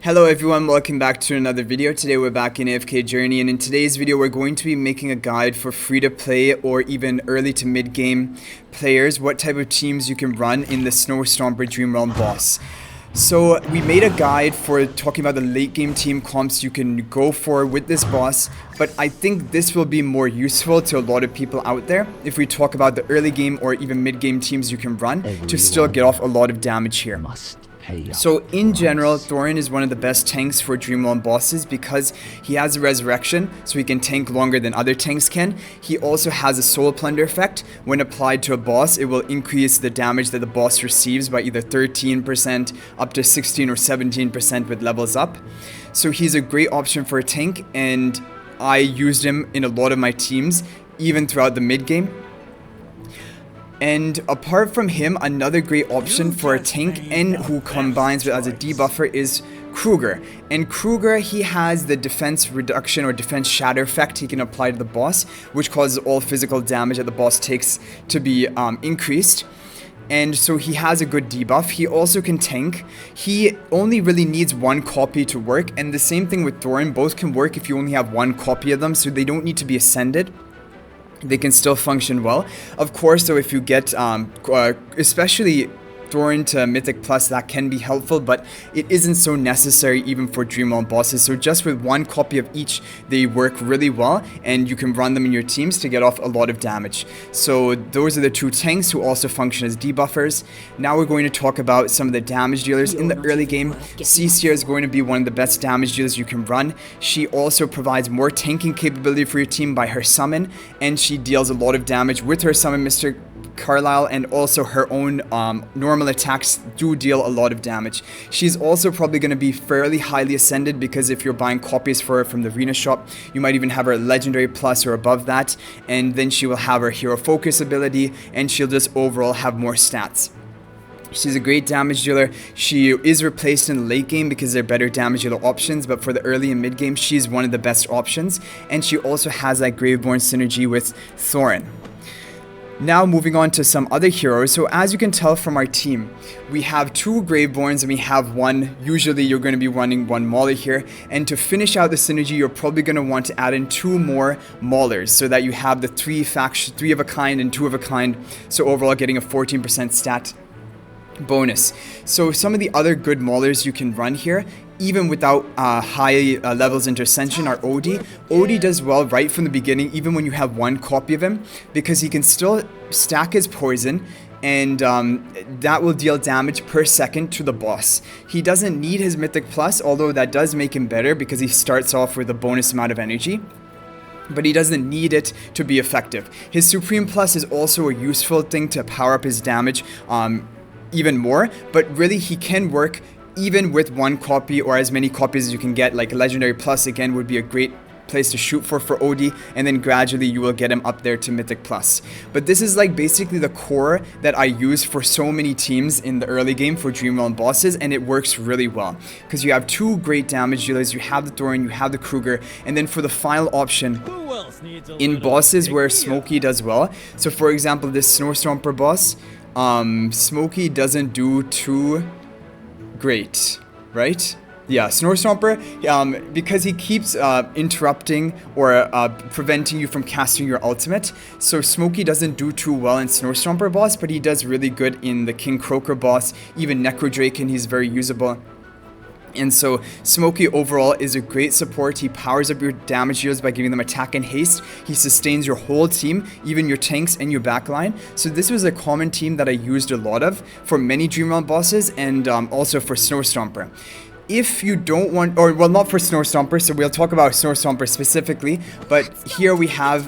Hello everyone, welcome back to another video. Today we're back in AFK Journey, and in today's video we're going to be making a guide for free-to-play or even early to mid-game players, what type of teams you can run in the Stomper Dream Realm boss. So we made a guide for talking about the late game team comps you can go for with this boss, but I think this will be more useful to a lot of people out there if we talk about the early game or even mid game teams you can run to still get off a lot of damage here. So in general, Thorin is one of the best tanks for Dream Realm bosses because he has a resurrection, so he can tank longer than other tanks can. He also has a soul plunder effect. When applied to a boss, it will increase the damage that the boss receives by either 13% up to 16 or 17% with levels up. So he's a great option for a tank, and I used him in a lot of my teams, even throughout the mid game. And apart from him, another great option for a tank and who combines with as a debuffer is Kruger. And Kruger, he has the defense reduction or defense shatter effect he can apply to the boss, which causes all physical damage that the boss takes to be increased. And so he has a good debuff. He also can tank. He only really needs one copy to work, and the same thing with Thorin. Both can work if you only have one copy of them, so they don't need to be ascended. They can still function well. Of course, though, if you get, especially Thorin to Mythic Plus, that can be helpful, but it isn't so necessary even for Dream Realm bosses. So just with one copy of each, they work really well, and you can run them in your teams to get off a lot of damage. So those are the two tanks who also function as debuffers. Now we're going to talk about some of the damage dealers in the early game. Shakir is going to be one of the best damage dealers you can run. She also provides more tanking capability for your team by her summon, and she deals a lot of damage with her summon, Mr. Carlisle, and also her own normal attacks do deal a lot of damage. She's also probably going to be fairly highly ascended because if you're buying copies for her from the arena shop, you might even have her legendary plus or above that, and then she will have her hero focus ability, and she'll just overall have more stats. She's a great damage dealer. She is replaced in the late game because they're better damage dealer options, but for the early and mid game, she's one of the best options, and she also has that Graveborn synergy with Thorin. Now moving on to some other heroes. So as you can tell from our team, we have two Graveborns and we have one. Usually you're going to be running one Mauler here, and to finish out the synergy you're probably going to want to add in two more Maulers so that you have the three of a kind and two of a kind, so overall getting a 14% stat bonus. So some of the other good Maulers you can run here, even without high levels into Ascension, are Odie. Odie does well right from the beginning, even when you have one copy of him, because he can still stack his poison, and that will deal damage per second to the boss. He doesn't need his Mythic Plus, although that does make him better because he starts off with a bonus amount of energy, but he doesn't need it to be effective. His Supreme Plus is also a useful thing to power up his damage even more, but really he can work even with one copy or as many copies as you can get. Like Legendary Plus again would be a great place to shoot for Odie, and then gradually you will get him up there to Mythic Plus. But this is like basically the core that I use for so many teams in the early game for Dream Realm bosses, and it works really well because you have two great damage dealers. You have the Thorin, you have the Kruger, and then for the final option in bosses where Smokey does well. So for example, this Stomper boss, Smokey doesn't do too great, right? Yeah, Stomper, because he keeps interrupting or preventing you from casting your ultimate. So Smokey doesn't do too well in Stomper boss, but he does really good in the King Croaker boss, even Necrodraken, he's very usable. And so Smokey overall is a great support. He powers up your damage dealers by giving them attack and haste. He sustains your whole team, even your tanks and your backline. So this was a common team that I used a lot of for many Dream Realm bosses, and also for Stomper. If you don't want, or well, not for Stomper, so we'll talk about Stomper specifically, but here we have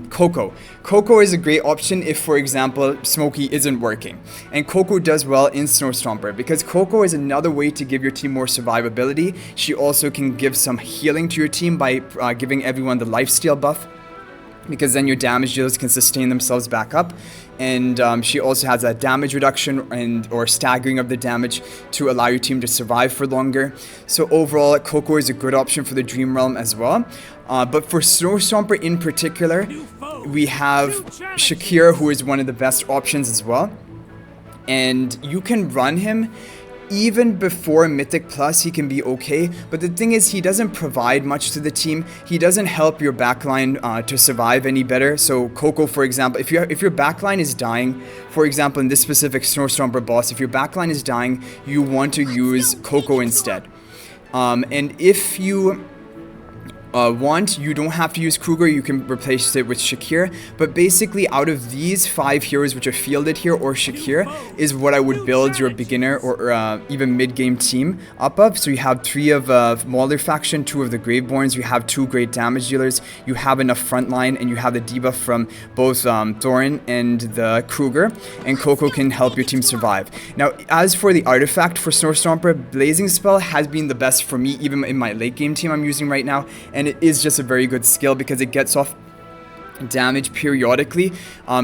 Coco. Coco is a great option if, for example, Smokey isn't working. And Coco does well in Stomper because Coco is another way to give your team more survivability. She also can give some healing to your team by giving everyone the lifesteal buff, because then your damage dealers can sustain themselves back up. And she also has that damage reduction or staggering of the damage to allow your team to survive for longer. So overall, Coco is a good option for the Dream Realm as well. But for Stomper in particular, we have Shakir, who is one of the best options as well. And you can run him even before Mythic Plus, he can be okay, but the thing is, he doesn't provide much to the team. He doesn't help your backline to survive any better. So Coco, for example, if your backline is dying, for example, in this specific Stomper boss, if your backline is dying, you want to use Coco instead. And if you you don't have to use Kruger, you can replace it with Shakir, but basically out of these 5 heroes which are fielded here, or Shakir is what I would build your beginner or even mid-game team up of. So you have 3 of Mauler faction, 2 of the Graveborns, you have 2 great damage dealers, you have enough frontline, and you have the debuff from both Thorin and the Kruger, and Coco can help your team survive. Now, as for the artifact for Stomper, Blazing Spell has been the best for me, even in my late game team I'm using right now, and it is just a very good skill because it gets off damage periodically,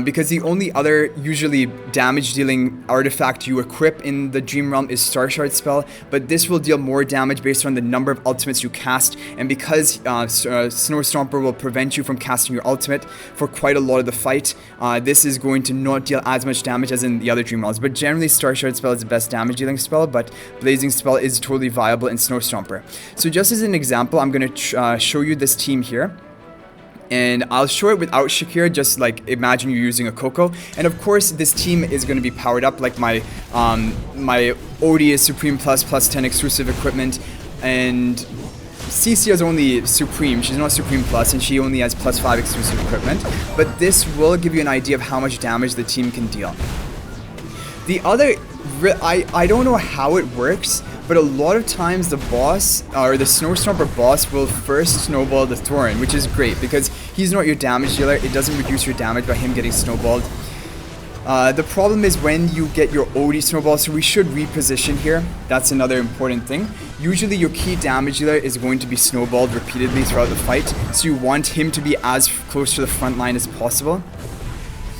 because the only other usually damage dealing artifact you equip in the Dream Realm is Star Shard spell, but this will deal more damage based on the number of ultimates you cast, and because Snow Stomper will prevent you from casting your ultimate for quite a lot of the fight, this is going to not deal as much damage as in the other Dream Realms, but generally Star Shard spell is the best damage dealing spell, but Blazing Spell is totally viable in Snow Stomper. So just as an example, I'm going to show you this team here. And I'll show it without Shakir, just like imagine you're using a Coco. And of course, this team is going to be powered up, like my Odie is Supreme Plus, plus 10 exclusive equipment, and CC is only Supreme, she's not Supreme Plus, and she only has plus 5 exclusive equipment. But this will give you an idea of how much damage the team can deal. The other, I don't know how it works, but a lot of times the boss, or the Snow Stomper boss, will first snowball the Thorin, which is great because he's not your damage dealer. It doesn't reduce your damage by him getting snowballed. The problem is when you get your Odie snowball, so we should reposition here. That's another important thing. Usually your key damage dealer is going to be snowballed repeatedly throughout the fight, so you want him to be as close to the front line as possible,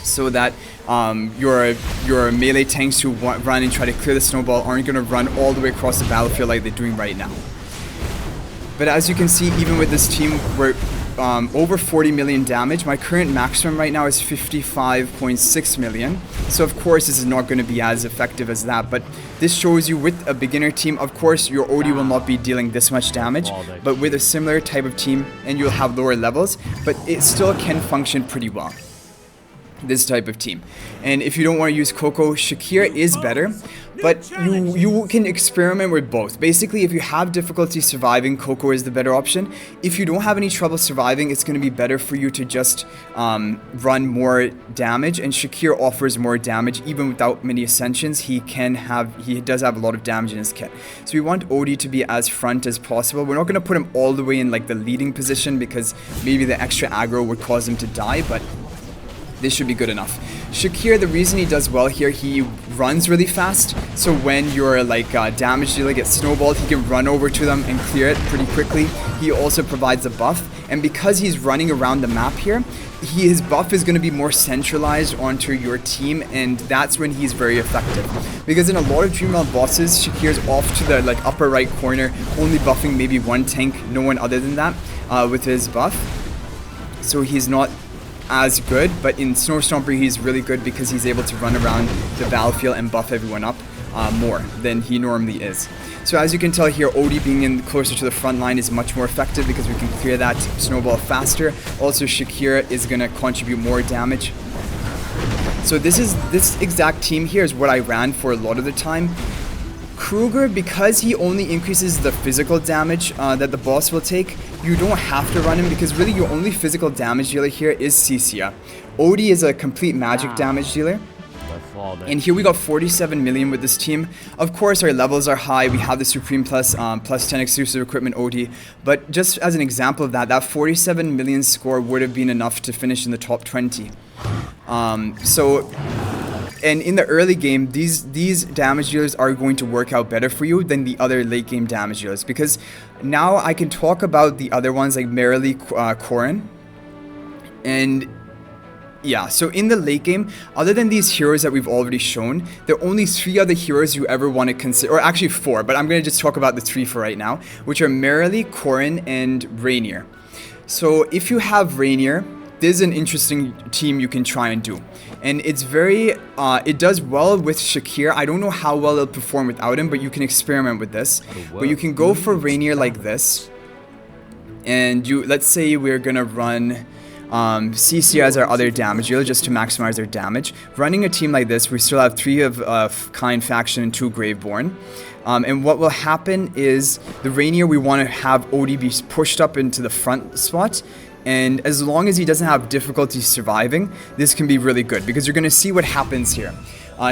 so that your melee tanks who run and try to clear the snowball aren't going to run all the way across the battlefield like they're doing right now. But as you can see, even with this team, we're over 40 million damage. My current maximum right now is 55.6 million. So of course this is not going to be as effective as that, but this shows you with a beginner team, of course your Odie will not be dealing this much damage, but with a similar type of team, and you'll have lower levels, but it still can function pretty well, this type of team. And if you don't want to use Coco, Shakir is better, but you can experiment with both. Basically, if you have difficulty surviving, Coco is the better option. If you don't have any trouble surviving, it's going to be better for you to just run more damage, and Shakir offers more damage even without many ascensions. He does have a lot of damage in his kit. So we want Odie to be as front as possible. We're not going to put him all the way in like the leading position because maybe the extra aggro would cause him to die, but this should be good enough. Shakir, the reason he does well here, he runs really fast, so when your damage dealer gets snowballed, he can run over to them and clear it pretty quickly. He also provides a buff, and because he's running around the map here, his buff is going to be more centralized onto your team, and that's when he's very effective. Because in a lot of Dream Realm bosses, Shakir's off to the upper right corner, only buffing maybe one tank, no one other than that, with his buff. So he's not as good, but in Snow Stomper he's really good because he's able to run around the battlefield and buff everyone up more than he normally is. So as you can tell here, Odie being in closer to the front line is much more effective because we can clear that snowball faster. Also, Shakir is going to contribute more damage. So this exact team here is what I ran for a lot of the time. Kruger, because he only increases the physical damage that the boss will take, you don't have to run him because really your only physical damage dealer here is Cisia. Odie is a complete magic damage dealer. And here we got 47 million with this team. Of course our levels are high, we have the Supreme Plus, plus 10 exclusive equipment Odie, but just as an example of that 47 million score would have been enough to finish in the top 20. And in the early game, these damage dealers are going to work out better for you than the other late game damage dealers, because now I can talk about the other ones like Merrily, Corrin, and yeah, so in the late game, other than these heroes that we've already shown, there are only 3 other heroes you ever want to consider, or actually 4, but I'm going to just talk about the 3 for right now, which are Merrily, Corrin, and Rainier. So if you have Rainier, this is an interesting team you can try and do. And it's very, it does well with Shakir. I don't know how well it'll perform without him, but you can experiment with this. But you can go for Rainier like this. And let's say we're gonna run CC as our other damage dealer just to maximize their damage. Running a team like this, we still have 3 of Kind Faction and 2 Graveborn. And what will happen is the Rainier, we want to have Odie be pushed up into the front spot. And as long as he doesn't have difficulty surviving, this can be really good because you're going to see what happens here.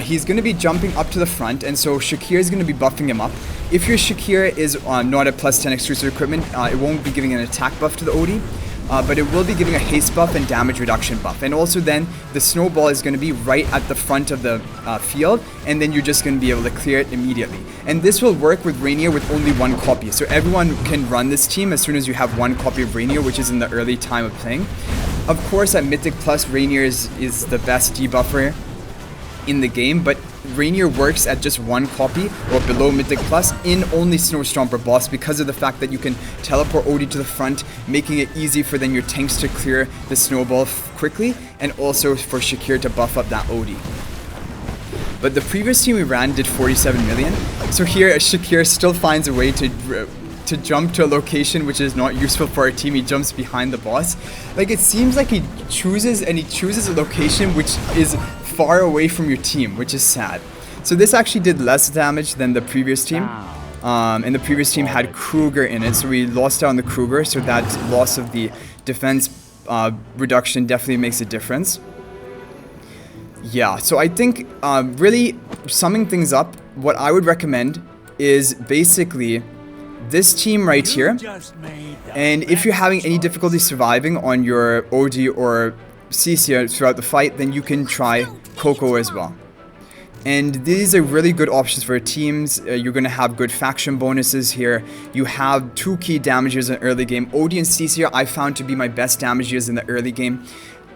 He's going to be jumping up to the front, and so Shakir is going to be buffing him up. If your Shakir is not a +10 exclusive equipment, it won't be giving an attack buff to the Odie. But it will be giving a haste buff and damage reduction buff. And also then, the snowball is going to be right at the front of the field, and then you're just going to be able to clear it immediately. And this will work with Rainier with only 1 copy. So everyone can run this team as soon as you have 1 copy of Rainier, which is in the early time of playing. Of course, at Mythic Plus, Rainier is the best debuffer in the game, but Rainier works at just 1 copy or below Mythic Plus in only Snow Stomper boss because of the fact that you can teleport Odie to the front, making it easy for then your tanks to clear the snowball quickly, and also for Shakir to buff up that Odie. But the previous team we ran did 47 million, so here Shakir still finds a way to jump to a location which is not useful for our team. He jumps behind the boss. Like, it seems like he chooses a location which is far away from your team, which is sad. So this actually did less damage than the previous team. And the previous team had Kruger in it, so we lost out on the Kruger, so that loss of the defense reduction definitely makes a difference. Yeah, so I think really summing things up, what I would recommend is basically this team right here. And if you're having any difficulty surviving on your Odie or CC throughout the fight, then you can try Coco as well. And these are really good options for teams. You're going to have good faction bonuses here. You have 2 key damages in early game. Odie and CC I found to be my best damages in the early game.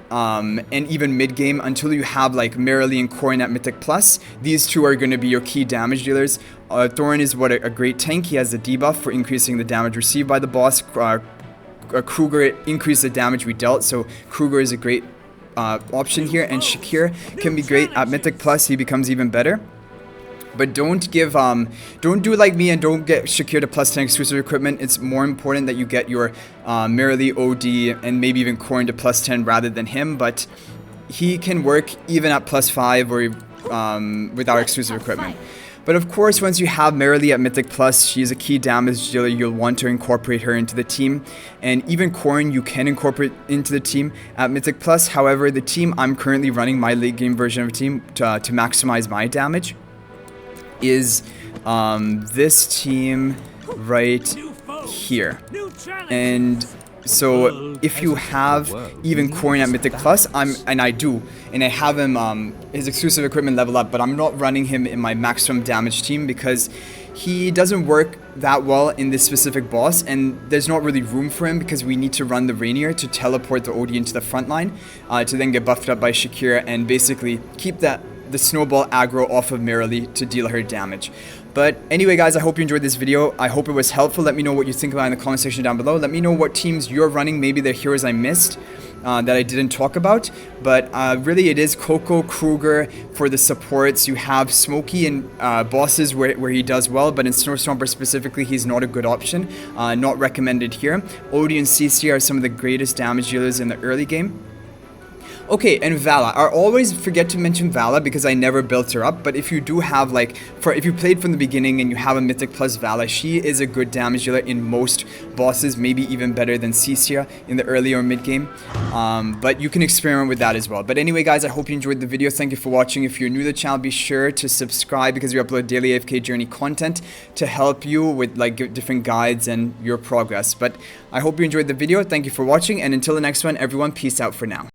And even mid game, until you have like Merrily and Corin at Mythic Plus. These 2 are going to be your key damage dealers. Thorin is a great tank. He has the debuff for increasing the damage received by the boss. Kruger increased the damage we dealt, so Kruger is a great option here, and Shakir can be great at Mythic Plus. He becomes even better. But don't do like me and don't get Shakir to +10 exclusive equipment. It's more important that you get your Merrily, OD, and maybe even Corin to +10 rather than him. But he can work even at +5 or without exclusive equipment. But of course, once you have Merrily at Mythic Plus, she's a key damage dealer. You'll want to incorporate her into the team. And even Corin, you can incorporate into the team at Mythic Plus. However, the team I'm currently running, my late game version of a team, to maximize my damage, is this team right here. And so if you have even Corin at Mythic Plus, and I do, and I have him his exclusive equipment level up, but I'm not running him in my maximum damage team because he doesn't work that well in this specific boss, and there's not really room for him because we need to run the Rainier to teleport the Odie into the front line to then get buffed up by Shakir and basically keep the snowball aggro off of Merrily to deal her damage. But anyway, guys, I hope you enjoyed this video. I hope it was helpful. Let me know what you think about it in the comment section down below. Let me know what teams you're running. Maybe they're heroes I missed that I didn't talk about. But really, it is Coco, Kruger for the supports. You have Smokey and bosses where he does well, but in Snow Stomper specifically, he's not a good option. Not recommended here. Odie and CC are some of the greatest damage dealers in the early game. Okay, and Vala. I always forget to mention Vala because I never built her up, but if you do have, like, if you played from the beginning and you have a Mythic Plus Vala, she is a good damage dealer in most bosses, maybe even better than Cicia in the early or mid game. But you can experiment with that as well. But anyway, guys, I hope you enjoyed the video. Thank you for watching. If you're new to the channel, be sure to subscribe because we upload daily AFK journey content to help you with, like, different guides and your progress. But I hope you enjoyed the video. Thank you for watching, and until the next one, everyone, peace out for now.